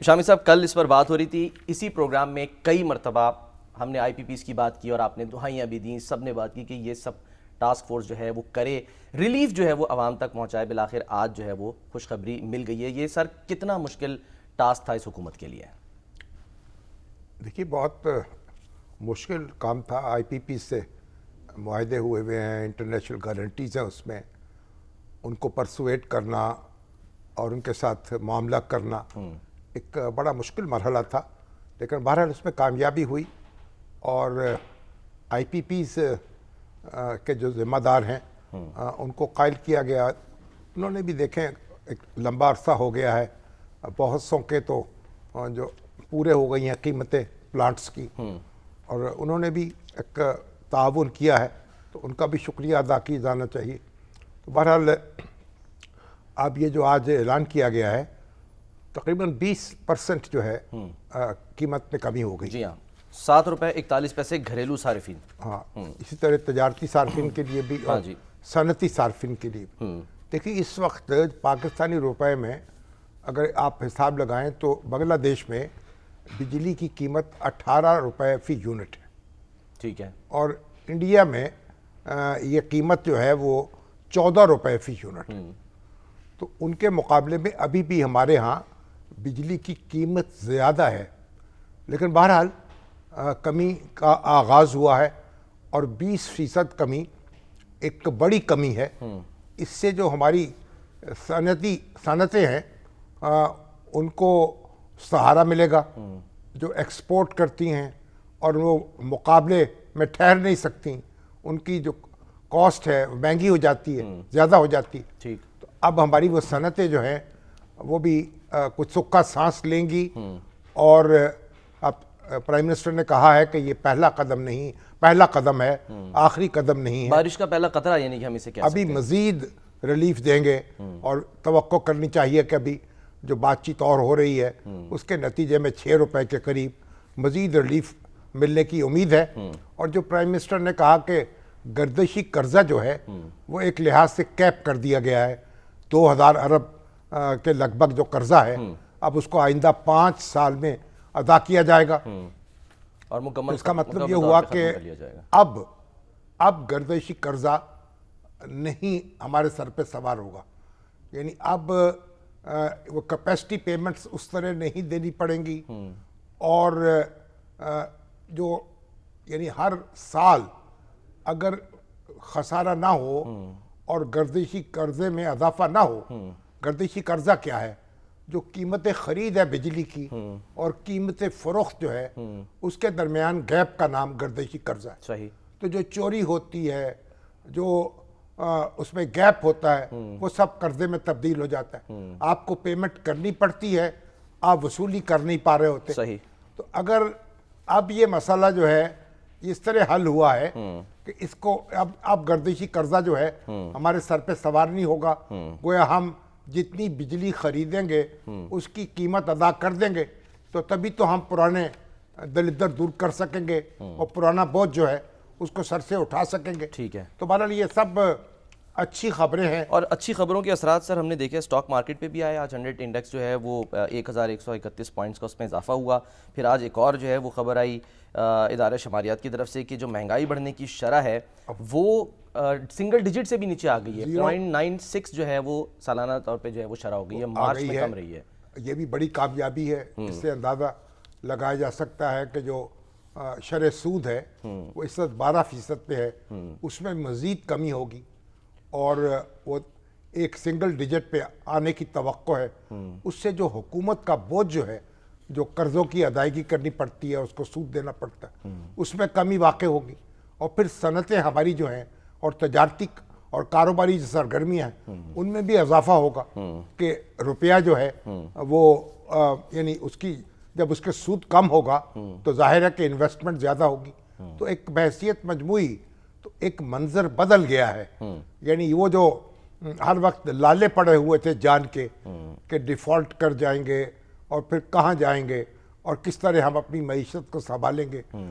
شامی صاحب، کل اس پر بات ہو رہی تھی اسی پروگرام میں، کئی مرتبہ ہم نے آئی پی پیز کی بات کی اور آپ نے دہائیاں بھی دیں، سب نے بات کی کہ یہ سب ٹاسک فورس جو ہے وہ کرے، ریلیف جو ہے وہ عوام تک پہنچائے۔ بالآخر آج جو ہے وہ خوشخبری مل گئی ہے۔ یہ سر کتنا مشکل ٹاسک تھا اس حکومت کے لیے؟ دیکھیے، بہت مشکل کام تھا۔ آئی پی پی سے معاہدے ہوئے ہیں، انٹرنیشنل گارنٹیز ہیں، اس میں ان کو پرسویٹ کرنا اور ان کے ساتھ معاملہ کرنا ایک بڑا مشکل مرحلہ تھا، لیکن بہرحال اس میں کامیابی ہوئی اور آئی پی پیز کے جو ذمہ دار ہیں ان کو قائل کیا گیا۔ انہوں نے بھی دیکھیں ایک لمبا عرصہ ہو گیا ہے، بہت سو کے تو جو پورے ہو گئی ہیں قیمتیں پلانٹس کی، اور انہوں نے بھی ایک تعاون کیا ہے، تو ان کا بھی شکریہ ادا کیا جانا چاہیے۔ تو بہرحال اب یہ جو آج اعلان کیا گیا ہے، تقریباً 20% جو ہے قیمت میں کمی ہو گئی۔ جی ہاں، 7 روپے 41 پیسے گھریلو صارفین۔ ہاں، اسی طرح تجارتی صارفین کے لیے بھی اور جی، صنعتی صارفین کے لیے بھی۔ دیکھیے، اس وقت پاکستانی روپے میں اگر آپ حساب لگائیں تو بنگلہ دیش میں بجلی کی قیمت 18 روپے فی یونٹ ہے، ٹھیک ہے، اور انڈیا میں یہ قیمت جو ہے وہ 14 روپے فی یونٹ ہے۔ تو ان کے مقابلے میں ابھی بھی ہمارے ہاں بجلی کی قیمت زیادہ ہے، لیکن بہرحال کمی کا آغاز ہوا ہے، اور 20% کمی ایک بڑی کمی ہے۔ اس سے جو ہماری صنعتیں ہیں ان کو سہارا ملے گا، جو ایکسپورٹ کرتی ہیں اور وہ مقابلے میں ٹھہر نہیں سکتی، ان کی جو کاسٹ ہے مہنگی ہو جاتی ہے، زیادہ ہو جاتی ہے۔ ٹھیک، تو اب ہماری وہ صنعتیں جو ہیں وہ بھی کچھ سکھا سانس لیں گی، اور اب پرائم منسٹر نے کہا ہے کہ یہ پہلا قدم نہیں، پہلا قدم ہے، آخری قدم نہیں ہے۔ بارش کا پہلا قطرہ، یعنی کہ ہم اسے کہہ ابھی سکتے ہیں۔ مزید ریلیف دیں گے، اور توقع کرنی چاہیے کہ ابھی جو بات چیت اور ہو رہی ہے اس کے نتیجے میں 6 روپے کے قریب مزید ریلیف ملنے کی امید ہے۔ اور جو پرائم منسٹر نے کہا کہ گردشی قرضہ جو ہے وہ ایک لحاظ سے کیپ کر دیا گیا ہے، 2000 ارب کے لگ بھگ جو قرضہ ہے، اب اس کو آئندہ 5 سال میں ادا کیا جائے گا، اور مکمل اس کا مطلب یہ طور ہوا پہ کہ ختم کر لیا جائے گا۔ اب گردشی قرضہ نہیں ہمارے سر پہ سوار ہوگا، یعنی اب وہ کیپیسٹی پیمنٹس اس طرح نہیں دینی پڑیں گی، اور جو یعنی ہر سال اگر خسارہ نہ ہو اور گردشی قرضے میں اضافہ نہ ہو۔ گردشی قرضہ کیا ہے؟ جو قیمت خرید ہے بجلی کی اور قیمت فروخت جو ہے اس کے درمیان گیپ کا نام گردشی قرضہ ہے۔ صحیح۔ تو جو چوری ہوتی ہے، جو اس میں گیپ ہوتا ہے، وہ سب قرضے میں تبدیل ہو جاتا ہے۔ آپ کو پیمنٹ کرنی پڑتی ہے، آپ وصولی کر نہیں پا رہے ہوتے۔ صحیح۔ تو اگر اب یہ مسئلہ جو ہے اس طرح حل ہوا ہے کہ اس کو اب گردشی قرضہ جو ہے ہمارے سر پہ سوار نہیں ہوگا، گویا ہم جتنی بجلی خریدیں گے اس کی قیمت ادا کر دیں گے، تو تبھی تو ہم پرانے دلدر دور کر سکیں گے اور پرانا بوجھ جو ہے اس کو سر سے اٹھا سکیں گے۔ ٹھیک ہے، تو بہرحال یہ سب اچھی خبریں ہیں، اور اچھی خبروں کے اثرات سر ہم نے دیکھے اسٹاک مارکیٹ پہ بھی آئے۔ آج 100 انڈیکس جو ہے وہ 1131 پوائنٹس کا اس میں اضافہ ہوا۔ پھر آج ایک اور جو ہے وہ خبر آئی ادارہ شماریات کی طرف سے کہ جو مہنگائی بڑھنے کی شرح ہے وہ سنگل ڈیجٹ سے بھی نیچے آ گئی ہے، 0.96 جو ہے وہ سالانہ طور پہ جو ہے وہ شرح ہو گئی ہے، مارچ میں کم رہی ہے۔ یہ بھی بڑی کامیابی ہے۔ اس سے اندازہ لگایا جا سکتا ہے کہ جو شرح سود ہے وہ اس وقت 12% پہ ہے، اس میں مزید کمی ہوگی، اور وہ ایک سنگل ڈیجٹ پہ آنے کی توقع ہے۔ اس سے جو حکومت کا بوجھ جو ہے، جو قرضوں کی ادائیگی کرنی پڑتی ہے، اس کو سود دینا پڑتا ہے، اس میں کمی واقع ہوگی، اور پھر صنعتیں ہماری جو ہیں اور تجارتی اور کاروباری جو سرگرمیاں ہیں ان میں بھی اضافہ ہوگا، کہ روپیہ جو ہے وہ یعنی اس کی جب اس کے سود کم ہوگا تو ظاہر ہے کہ انویسٹمنٹ زیادہ ہوگی۔ تو ایک بحیثیت مجموعی تو ایک منظر بدل گیا ہے، یعنی وہ جو ہر وقت لالے پڑے ہوئے تھے جان کے کہ ڈیفالٹ کر جائیں گے اور پھر کہاں جائیں گے اور کس طرح ہم اپنی معیشت کو سنبھالیں گے،